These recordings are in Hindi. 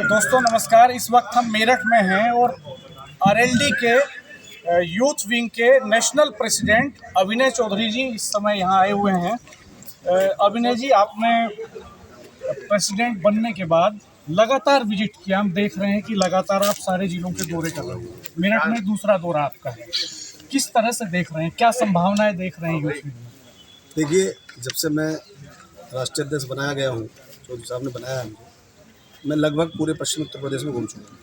दोस्तों नमस्कार। इस वक्त हम मेरठ में हैं और आरएलडी के यूथ विंग के नेशनल प्रेसिडेंट अभिनय चौधरी जी इस समय यहाँ आए हुए हैं। अभिनय जी, आपने प्रेसिडेंट बनने के बाद लगातार विजिट किया, हम देख रहे हैं कि लगातार आप सारे जिलों के दौरे कर रहे हैं। मेरठ में दूसरा दौरा आपका है, किस तरह से देख रहे हैं, क्या संभावनाएं देख रहे हैं यूथ विंग में? देखिए, जब से मैं राष्ट्रीय अध्यक्ष बनाया गया हूँ, चौधरी साहब ने बनाया है मुझे, मैं लगभग पूरे पश्चिम उत्तर प्रदेश में घूम चुका हूँ।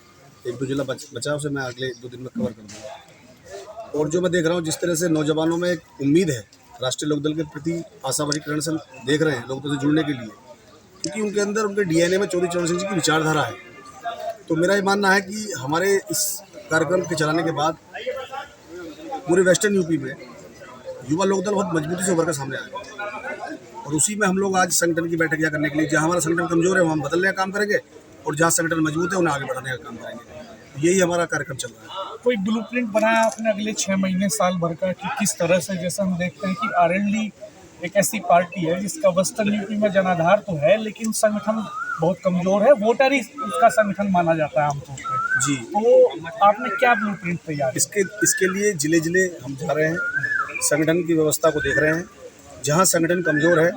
एक दो जिला बचा, उसे मैं अगले 1-2 दिन में कवर कर दूँगा। और जो मैं देख रहा हूँ, जिस तरह से नौजवानों में एक उम्मीद है, राष्ट्रीय लोकदल के प्रति आशावादीकरण से देख रहे हैं लोगों से जुड़ने के लिए, क्योंकि उनके अंदर उनके डीएनए में चौधरी चरण सिंह जी की विचारधारा है। तो मेरा ये मानना है कि हमारे इस कार्यक्रम के चलाने के बाद पूरे वेस्टर्न यूपी में युवा लोकदल बहुत मजबूती से उभर कर सामने आएगा। और उसी में हम लोग आज संगठन की बैठक करने के लिए, जहाँ हमारा संगठन कमजोर है वहाँ हम बदलने का काम करेंगे, और जहाँ संगठन मजबूत है उन्हें आगे बढ़ाने का काम करेंगे। यही हमारा कार्यक्रम चल रहा है। कोई ब्लूप्रिंट बनाया आपने अगले 6 महीने साल भर का कि किस तरह से, जैसे हम देखते हैं कि आरएलडी एक ऐसी पार्टी है जिसका वेस्टर्न यूपी में जनाधार तो है लेकिन संगठन बहुत कमजोर है, वोटर ही उसका संगठन माना जाता है आमतौर पर जी। तो आपने क्या ब्लूप्रिंट तैयार? इसके लिए जिले जिले हम जा रहे हैं, संगठन की व्यवस्था को देख रहे हैं। जहाँ संगठन कमजोर है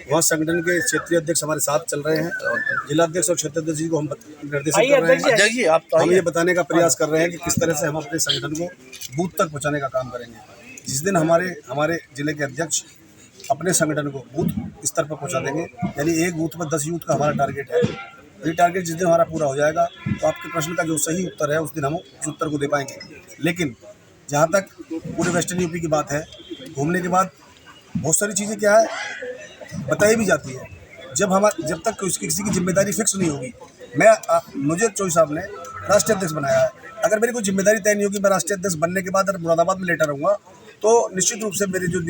वहाँ संगठन के क्षेत्रीय अध्यक्ष हमारे साथ चल रहे हैं, जिला अध्यक्ष और क्षेत्र अध्यक्ष जी को हम निर्देशित कर रहे हैं। हम ये बताने का प्रयास कर रहे हैं कि किस तरह से हम अपने संगठन को बूथ तक पहुँचाने का काम करेंगे। जिस दिन हमारे जिले के अध्यक्ष अपने संगठन को बूथ स्तर पर पहुँचा देंगे, यानी एक बूथ पर 10 यूथ का हमारा टारगेट है। ये टारगेट जिस दिन हमारा पूरा हो जाएगा तो आपके प्रश्न का जो सही उत्तर है उस दिन हम उस उत्तर को दे पाएंगे। लेकिन जहाँ तक पूरे वेस्टर्न यूपी की बात है, घूमने के बाद बहुत सारी चीज़ें क्या है बताई भी जाती है। जब तक किसी की जिम्मेदारी फिक्स नहीं होगी, मुझे चौधरी साहब ने राष्ट्रीय अध्यक्ष बनाया है, अगर मेरी कोई जिम्मेदारी तय नहीं होगी, मैं राष्ट्रीय अध्यक्ष बनने के बाद अगर मुरादाबाद में लेटा रहूँगा तो निश्चित रूप से मेरे जो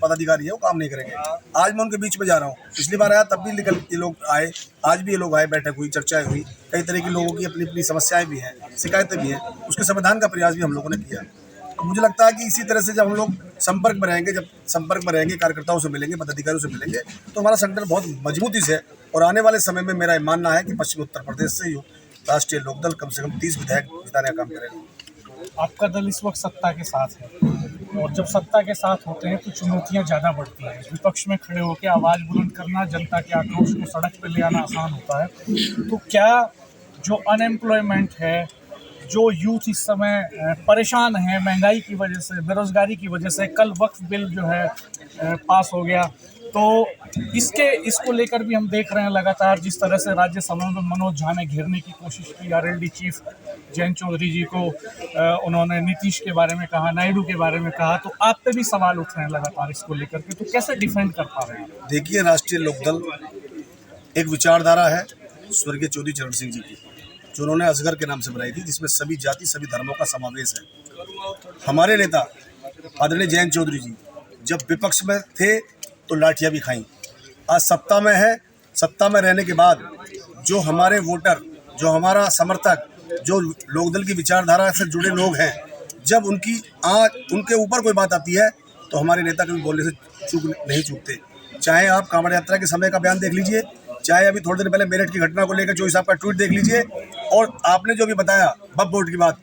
पदाधिकारी है वो काम नहीं करेंगे। आज मैं उनके बीच में जा रहा हूँ, पिछली बार आया तब भी ये लोग आए, आज भी ये लोग आए, बैठक हुई, चर्चाएं हुई, कई तरह के लोगों की अपनी अपनी समस्याएं भी हैं, शिकायतें भी हैं, उसके समाधान का प्रयास भी हम लोगों ने किया। तो मुझे लगता है कि इसी तरह से जब हम लोग संपर्क में रहेंगे, कार्यकर्ताओं से मिलेंगे, पदाधिकारियों से मिलेंगे, तो हमारा संगठन बहुत मजबूती से, और आने वाले समय में मेरा मानना है कि पश्चिम उत्तर प्रदेश से ही राष्ट्रीय लोकदल कम से कम 30 विधायक जिताने का काम करेगा। आपका दल इस वक्त सत्ता के साथ है और जब सत्ता के साथ होते हैं तो चुनौतियां ज़्यादा बढ़ती हैं। विपक्ष में खड़े होकर आवाज़ बुलंद करना, जनता के आक्रोश को सड़क पर ले आना आसान होता है। तो क्या जो अनएम्प्लॉयमेंट है, जो यूथ इस समय परेशान है महंगाई की वजह से, बेरोजगारी की वजह से, कल वक्फ बिल जो है पास हो गया, तो इसको लेकर भी हम देख रहे हैं लगातार जिस तरह से राज्यसभा में मनोज झा ने घेरने की कोशिश की आरएलडी चीफ जयंत चौधरी जी को, उन्होंने नीतीश के बारे में कहा, नायडू के बारे में कहा, तो आप पे भी सवाल उठ रहे हैं लगातार इसको लेकर के, तो कैसे डिफेंड कर पा रहे हैं? देखिए, राष्ट्रीय लोकदल एक विचारधारा है स्वर्गीय चौधरी चरण सिंह जी की, जो उन्होंने असगर के नाम से बनाई थी, जिसमें सभी जाति सभी धर्मों का समावेश है। हमारे नेता आदरणीय जयंत चौधरी जी जब विपक्ष में थे तो लाठियां भी खाई, आज सत्ता में है, सत्ता में रहने के बाद जो हमारे वोटर, जो हमारा समर्थक, जो लोकदल की विचारधारा से जुड़े लोग हैं, जब उनके ऊपर कोई बात आती है तो हमारे नेता कभी बोलने से नहीं चूकते। चाहे आप कांवड़ यात्रा के समय का बयान देख लीजिए, चाहे अभी थोड़े दिन पहले मेरठ की घटना को लेकर चौधरी साहब का ट्वीट देख लीजिए, और आपने जो भी बताया वक्फ बोर्ड की बात,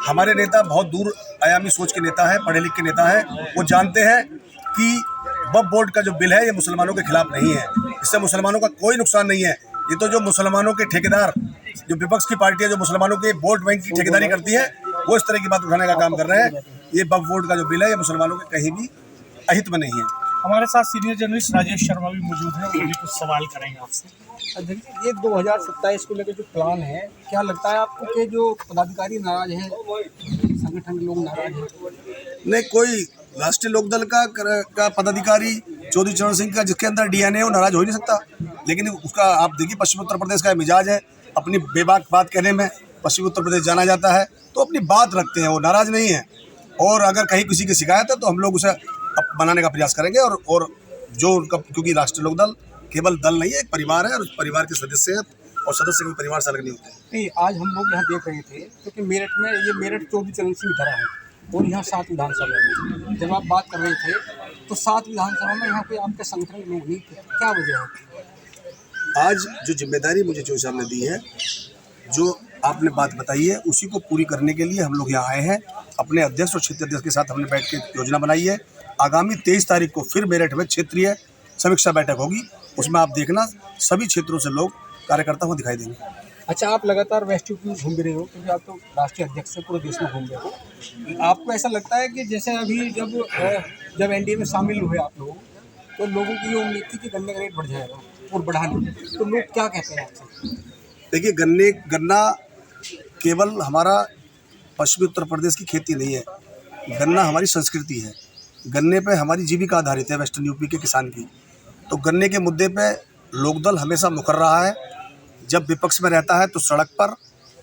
हमारे नेता बहुत दूर आयामी सोच के नेता है, पढ़े लिख के नेता है। वो जानते हैं कि वक्फ बोर्ड का जो बिल है ये मुसलमानों के खिलाफ नहीं है, इससे मुसलमानों का कोई नुकसान नहीं है। ये तो जो मुसलमानों के ठेकेदार, जो विपक्ष की पार्टी है, जो मुसलमानों के वोट बैंक की ठेकेदारी करती है, वो इस तरह की बात उठाने का काम कर रहे हैं। ये वक्फ बोर्ड का जो बिल है ये मुसलमानों के कहीं भी अहित में नहीं है। हमारे साथ सीनियर जर्नलिस्ट राजेश शर्मा भी मौजूद हैं, वो भी कुछ सवाल करेंगे आपसे। देखिए, ये 2027 को लेकर जो प्लान है, क्या लगता है आपको कि जो पदाधिकारी नाराज हैं, संगठन के लोग नाराज हैं? नहीं, कोई राष्ट्रीय लोकदल का पदाधिकारी चौधरी चरण सिंह का जिसके अंदर डीएनए वो नाराज हो ही नहीं सकता। लेकिन उसका आप देखिए, पश्चिम उत्तर प्रदेश का मिजाज है अपनी बेबाक बात कहने में, पश्चिम उत्तर प्रदेश जाना जाता है, तो अपनी बात रखते हैं, वो नाराज नहीं है। और अगर कहीं किसी की शिकायत है तो हम लोग उसे बनाने का प्रयास करेंगे। और जो उनका, क्योंकि राष्ट्रीय लोकदल केवल दल नहीं है, एक परिवार है, और उस परिवार के सदस्य हैं, और सदस्य के परिवार से अलग नहीं होते। नहीं, आज हम लोग यहाँ देख रहे थे क्योंकि मेरठ में ये मेरठ चौधरी चरण सिंह धरा है, और यहाँ 7 विधानसभा में जब आप बात कर रहे थे तो 7 विधानसभा में यहाँ पे आपके संगठन के लोग नहीं थे, क्या वजह है? आज जो जिम्मेदारी मुझे चौधरी साहब ने दी है जो आपने बात बताई है उसी को पूरी करने के लिए हम लोग यहाँ आए हैं। अपने अध्यक्ष और क्षेत्रीय अध्यक्ष के साथ हमने बैठ के योजना बनाई है। आगामी 23 तारीख को फिर मेरठ में क्षेत्रीय समीक्षा बैठक होगी। उसमें आप देखना सभी क्षेत्रों से लोग कार्यकर्ता को दिखाई देंगे। अच्छा, आप लगातार वेस्ट यूपी में घूम भी रहे हो, क्योंकि आप तो राष्ट्रीय अध्यक्ष से पूरे देश में घूम रहे हो। आपको ऐसा लगता है कि जैसे अभी जब एनडीए में शामिल हुए आप लोग, तो लोगों की ये उम्मीद थी कि गन्ने का रेट बढ़ जाएगा और बढ़ा नहीं, तो लोग क्या कहते हैं आपसे? देखिए, गन्ना केवल हमारा पश्चिमी उत्तर प्रदेश की खेती नहीं है, गन्ना हमारी संस्कृति है। गन्ने पे हमारी जीविका आधारित है वेस्टर्न यूपी के किसान की। तो गन्ने के मुद्दे पे लोकदल हमेशा मुकर रहा है। जब विपक्ष में रहता है तो सड़क पर,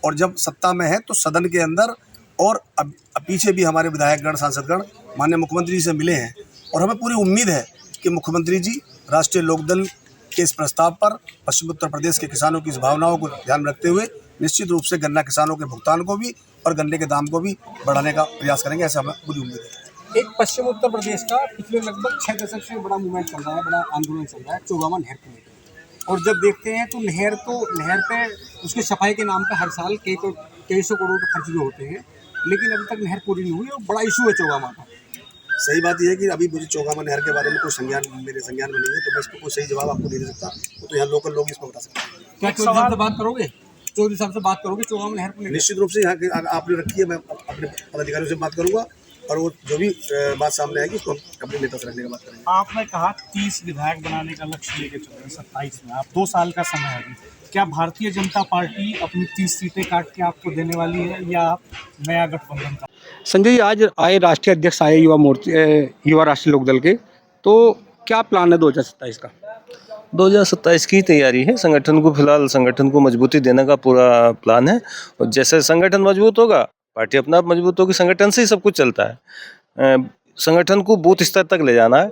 और जब सत्ता में है तो सदन के अंदर। और अब पीछे भी हमारे विधायकगण, सांसदगण माननीय मुख्यमंत्री जी से मिले हैं, और हमें पूरी उम्मीद है कि मुख्यमंत्री जी राष्ट्रीय लोकदल के इस प्रस्ताव पर पश्चिम उत्तर प्रदेश के किसानों की इस भावनाओं को ध्यान में रखते हुए निश्चित रूप से गन्ना किसानों के भुगतान को भी और गन्ने के दाम को भी बढ़ाने का प्रयास करेंगे, ऐसा हमें पूरी उम्मीद है। एक पश्चिम उत्तर प्रदेश का पिछले लगभग 6 दशक से बड़ा मूवमेंट चल रहा है, बड़ा आंदोलन चल रहा है चौगामा नहर को लेकर। और जब देखते हैं तो नहर पे उसकी सफाई के नाम पे हर साल कई सौ करोड़ के खर्च भी होते हैं, लेकिन अभी तक नहर पूरी नहीं हुई और बड़ा इशू है चौगामा का। सही बात यह है कि अभी मुझे चौगामा नहर के बारे में कोई मेरे संज्ञान में नहीं है, तो मैं इसको कोई सही जवाब आपको नहीं दे सकता। तो यहाँ लोकल लोग इसको बता सकते हैं। क्या चौधरी साहब से बात करोगे? चौधरी साहब से बात करोगे चौगामा नहर को लेकर? निश्चित रूप से यहाँ आपने रखी है, मैं अपने पदाधिकारियों से बात करूँगा, और वो जो भी बात सामने आएगी उसको हम अपने नेता से रखने की बात करेंगे। आपने कहा 30 विधायक बनाने का लक्ष्य लेके चल रहे हैं 27 में, आप 2 साल का समय है अभी। क्या भारतीय जनता पार्टी अपनी 30 सीटें काट के आपको देने वाली है, या आप नया गठबंधन का? संजय जी, आज आए राष्ट्रीय अध्यक्ष आए युवा राष्ट्रीय लोकदल के, तो क्या प्लान है 2027 का? 2027 की तैयारी है। संगठन को फिलहाल संगठन को मजबूती देने का पूरा प्लान है, और जैसे संगठन मजबूत होगा पार्टी अपना आप मजबूत होगी। संगठन से ही सब कुछ चलता है। संगठन को बूथ स्तर तक ले जाना है।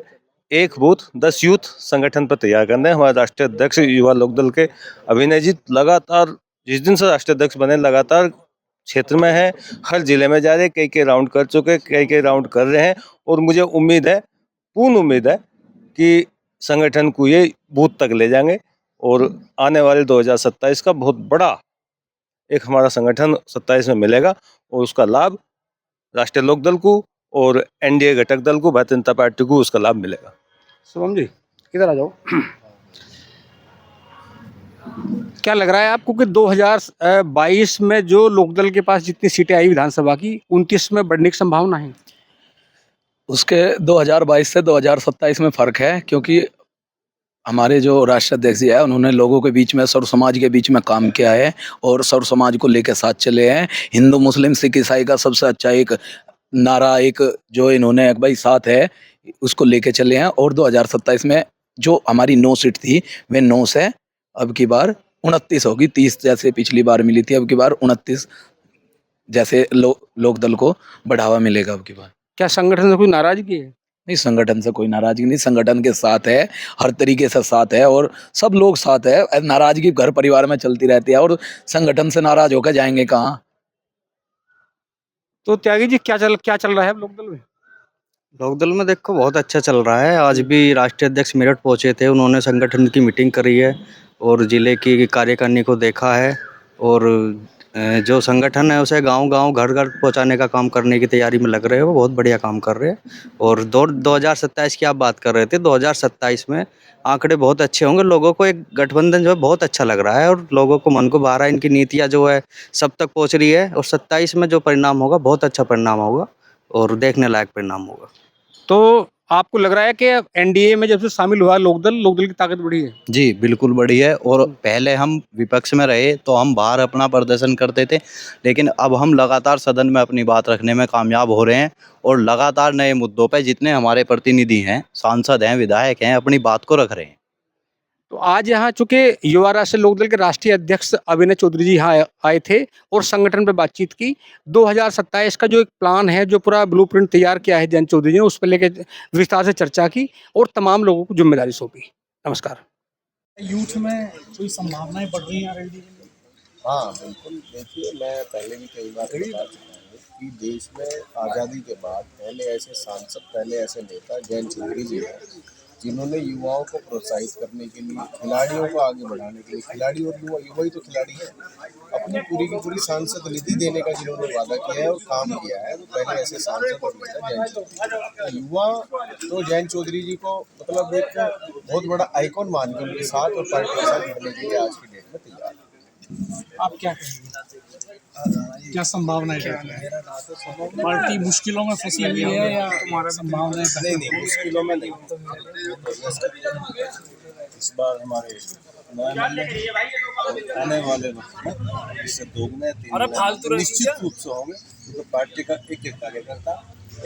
1 बूथ 10 यूथ संगठन पर तैयार करना है। हमारे राष्ट्रीय अध्यक्ष युवा लोकदल के अभिनय जी लगातार जिस दिन से राष्ट्रीय अध्यक्ष बने लगातार क्षेत्र में है, हर जिले में जा रहे, कई राउंड कर चुके, कई राउंड कर रहे हैं, और मुझे उम्मीद है, पूर्ण उम्मीद है कि संगठन को ये बूथ तक ले जाएंगे, और आने वाले 2027 का बहुत बड़ा एक हमारा संगठन 27 में मिलेगा, और उसका लाभ राष्ट्रीय लोकदल को और एनडीए घटक दल को, भारतीय जनता पार्टी को उसका लाभ मिलेगा। शुभम जी, इधर आ जाओ। क्या लग रहा है आपको कि 2022 में जो लोकदल के पास जितनी सीटें आई विधानसभा की, 29 में बढ़ने की संभावना है? उसके 2022 से 2027 में फ़र्क है, क्योंकि हमारे जो राष्ट्रीय अध्यक्ष जी है उन्होंने लोगों के बीच में, सर्व समाज के बीच में काम किया है, और सर्व समाज को लेकर साथ चले हैं। हिंदू मुस्लिम सिख ईसाई का सबसे अच्छा एक नारा, एक जो इन्होंने एक भाई साथ है, उसको लेके चले हैं। और 2027 में जो हमारी 9 सीट थी वे 9 से अब की बार 29 होगी। 30 जैसे पिछली बार मिली थी, अब की बार 29 जैसे लोकदल को बढ़ावा मिलेगा अब की बार। क्या संगठन से कोई नाराजगी है? नहीं, संगठन से कोई नाराजगी नहीं, संगठन के साथ है, हर तरीके से साथ है, और सब लोग साथ है। नाराजगी घर परिवार में चलती रहती है, और संगठन से नाराज होकर जाएंगे कहाँ? तो त्यागी जी, क्या चल रहा है अब लोकदल में? लोकदल में देखो बहुत अच्छा चल रहा है। आज भी राष्ट्रीय अध्यक्ष मेरठ पहुंचे थे, उन्होंने संगठन की मीटिंग करी है और जिले की कार्यकारिणी को देखा है, और जो संगठन है उसे गांव-गांव, घर-घर पहुंचाने का काम करने की तैयारी में लग रहे हैं। वो बहुत बढ़िया काम कर रहे हैं। और 2027 की आप बात कर रहे थे, 2027 में आंकड़े बहुत अच्छे होंगे। लोगों को एक गठबंधन जो है बहुत अच्छा लग रहा है, और लोगों को मन को भा रहा है। इनकी नीतियाँ जो है सब तक पहुँच रही है, और 27 में जो परिणाम होगा बहुत अच्छा परिणाम होगा, और देखने लायक परिणाम होगा। तो आपको लग रहा है कि एनडीए में जब से शामिल हुआ लोकदल की ताकत बढ़ी है? जी, बिल्कुल बढ़ी है। और पहले हम विपक्ष में रहे तो हम बाहर अपना प्रदर्शन करते थे, लेकिन अब हम लगातार सदन में अपनी बात रखने में कामयाब हो रहे हैं, और लगातार नए मुद्दों पे जितने हमारे प्रतिनिधि हैं, सांसद हैं, विधायक हैं, अपनी बात को रख रहे हैं। तो आज यहाँ चूंकि युवा राष्ट्रीय लोकदल के राष्ट्रीय अध्यक्ष अभिनय चौधरी जी यहाँ आए थे और संगठन पर बातचीत की। 2027 का जो एक प्लान है, जो पूरा ब्लूप्रिंट तैयार किया है जयंत चौधरी जी ने, उस पर लेकर विस्तार से चर्चा की और तमाम लोगों को जिम्मेदारी सौंपी। नमस्कार। यूथ में कोई संभावनाएं बढ़ रही हैं आरएलडी के लिए? हाँ बिल्कुल, देखिए मैं पहले भी कई बार बता चुका हूँ कि देश में आज़ादी के बाद पहले ऐसे सांसद, पहले ऐसे नेता जयंत चौधरी जी हैं जिन्होंने युवाओं को प्रोत्साहित करने के लिए, खिलाड़ियों को आगे बढ़ाने के लिए, खिलाड़ी और युवा, युवा ही तो खिलाड़ी है, अपनी पूरी की पूरी सांसद निधि देने का जिन्होंने वादा किया है और काम किया है, वो पहले ऐसे सांसद और नेता जयंत चौधरी। युवा तो जयंत चौधरी जी को मतलब एक बहुत बड़ा आइकॉन मान के उनके साथ और पार्टी के साथ जुड़ने के लिए आज की डेट में तैयार है। आप क्या कहेंगे, क्या संभावनाएं देख रहे हैं? पार्टी मुश्किलों में फंसी हुई है या तुम्हारा संभावनाएं? नहीं, मुश्किलों में नहीं। इस बार हमारे आने वाले वक्त में इससे दोगुने तीन निश्चित रूप से होंगे, क्योंकि पार्टी का एक एक कार्यकर्ता,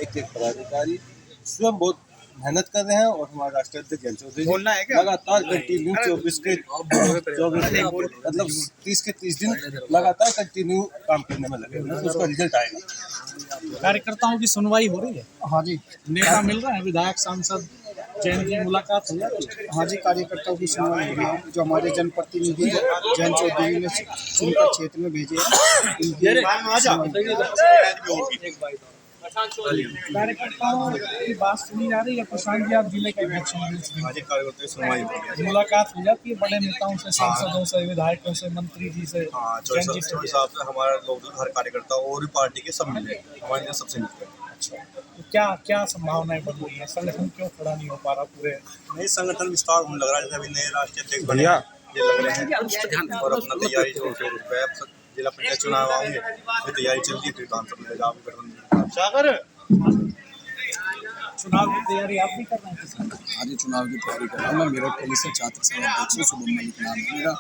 एक एक पदाधिकारी स्वयं बहुत मेहनत कर रहे हैं और हमारे राष्ट्रीय अध्यक्ष जयंत चौधरी लगातार कंटिन्यू 24 मतलब 30 के 30 दिन लगातार कंटिन्यू काम करने में लगे हैं, तो उसका रिजल्ट आएगा। कार्यकर्ताओं की सुनवाई हो रही है? हाँ जी। नेता मिल रहे हैं, विधायक सांसद जैन की मुलाकात हो जाती है? हाँ जी, कार्यकर्ताओं की सुनवाई हो रही है। जो हमारे जनप्रतिनिधि जयंत चौधरी ने चुनकर क्षेत्र में भेजे हैं, कार्यकर्ताओं की बात सुनी जा रही है। प्रशांत जी, आप जिले के अध्यक्ष हैं, मुलाकात हो जाती है बड़े नेताओं से, सांसदों से, विधायकों से, मंत्री जी से? चौधरी साहब से हमारा लोग हर कार्यकर्ता और पार्टी के सब मिले, हमारे लिए सबसे मिलते हैं। तो क्या संभावनाएं बन रही है? संगठन क्यों खड़ा नहीं हो पा रहा पूरे? नए संगठन विस्तार होने लग रहा है, जैसे अभी नए राष्ट्रीय अध्यक्ष बने ये लग रहे हैं और अपना तैयारी जो है, जिला पंचायत चुनाव आएंगे, फिर तैयारी चल रही है, फिर विधानसभा में जाओगे गठबंधन। चुनाव की तैयारी आप भी कर रहे हैं? आज चुनाव की तैयारी कर रहा हूँ। मैं मेरठ पुलिस से छात्र संघ अध्यक्ष हूँ, शुभम मलिक नाम है मेरा।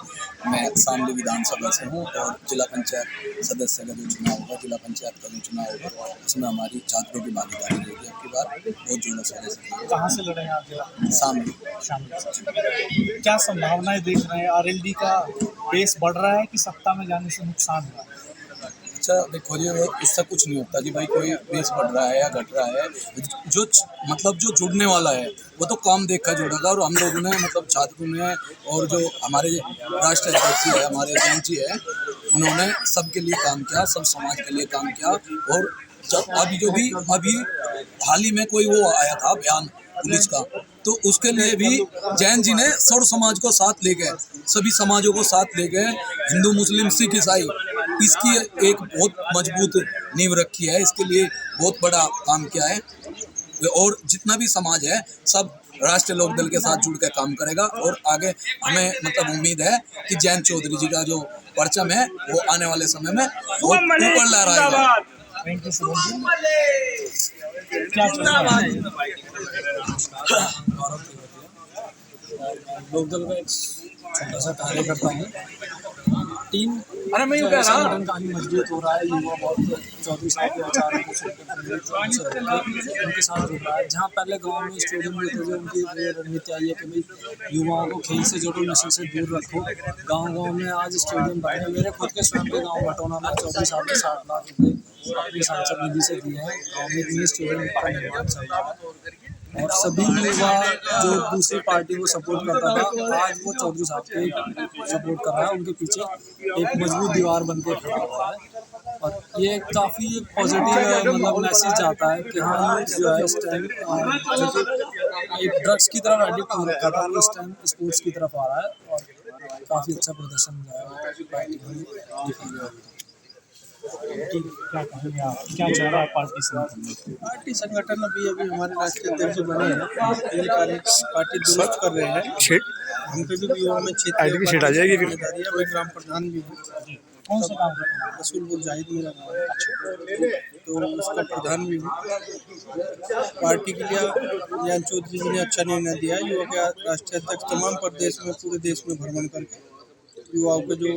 मैं शामली विधानसभा से हूँ और जिला पंचायत सदस्य का जो चुनाव होगा, जिला पंचायत का जो चुनाव होगा, उसमें हमारी छात्रों की भागीदारी होगी। अब की बार बहुत जोरों शोरों से। कहाँ से लड़े हैं आप? जिला शामली। क्या संभावनाएं देख रहे हैं? आरएलडी का बेस बढ़ रहा है कि सत्ता में जाने से नुकसान हुआ? अच्छा देखो जी, इससे कुछ नहीं होता कि भाई कोई बेस बढ़ रहा है या घट रहा है। जो मतलब जो जुड़ने वाला है वो तो काम देख कर जुड़ेगा। और हम लोगों ने मतलब छात्रों ने और जो हमारे राष्ट्रीय अध्यक्ष है, हमारे जयंत जी है, उन्होंने सबके लिए काम किया, सब समाज के लिए काम किया। और जब अभी हाल ही में कोई वो आया था बयान पुलिस का, तो उसके लिए भी जैन जी ने सर्व समाज को साथ ले गए, सभी समाजों को साथ ले गए, हिंदू मुस्लिम सिख ईसाई, इसकी एक बहुत मजबूत नींव रखी है। इसके लिए बहुत बड़ा काम किया है और जितना भी समाज है सब राष्ट्रीय लोकदल के साथ जुड़ कर काम करेगा। और आगे हमें मतलब उम्मीद है कि जयंत चौधरी जी का जो परचम है वो आने वाले समय में बहुत ऊपर ला रहा है। Thank you Shubham ji. क्या चल रहा है? लोकदल का एक छोटा सा कार्यकर्ता हूँ। टीम संगठन काफी मजबूत हो रहा है। युवा बहुत चौधरी साहब के विचारों को उनके साथ जुड़ रहा है। जहाँ पहले गांव में स्टेडियम में थे, उनकी रणनीति आई है कि भाई युवाओं को खेल से जोड़ो, नशे से दूर रखो। गांव में आज स्टेडियम बने। मेरे खुद के स्वयं के गाँव बटोना में चौधरी साहब ने 60 लाख रुपये अपनी सांसद निधि से दिए हैं। गाँव में मिनी स्टेडियम का निर्माण चल रहा है और सभी युवा जो दूसरी पार्टी को सपोर्ट करता था, आज वो चौधरी साहब के सपोर्ट कर रहा है। उनके पीछे एक मजबूत दीवार बन के खड़ा हुआ है और ये काफ़ी पॉजिटिव मतलब मैसेज जाता है कि हाँ, यूथ जो है इस टाइम एक ड्रग्स की तरफ एडिक्ट हो रखा था, वो इस टाइम स्पोर्ट्स की तरफ आ रहा है और काफ़ी अच्छा प्रदर्शन जो है पार्टी में दिखा गया। क्या कहेंगे आप, क्या चाह रहा है पार्टी संगठन? पार्टी संगठन अभी हमारे राष्ट्रीय अध्यक्ष बने हैं, पार्टी दुरुस्त कर रहे हैं। हम पे भी युवा में क्षेत्र आ जाएगी, वही ग्राम प्रधान भी हूँ। कौन सा काम कर रहे हैं? रसूलपुर जाहिद मेरा गाँव है, तो उसका प्रधान भी हूँ। पार्टी के लिए जयंत चौधरी जी ने अच्छा निर्णय दिया है। युवा के राष्ट्रीय अध्यक्ष तमाम प्रदेश में, पूरे देश में भ्रमण करके युवाओं को जो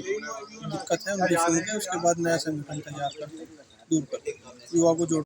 दिक्कत है उनकी सुन के उसके बाद नया संगठन तैयार करके दूर करके युवा को जोड़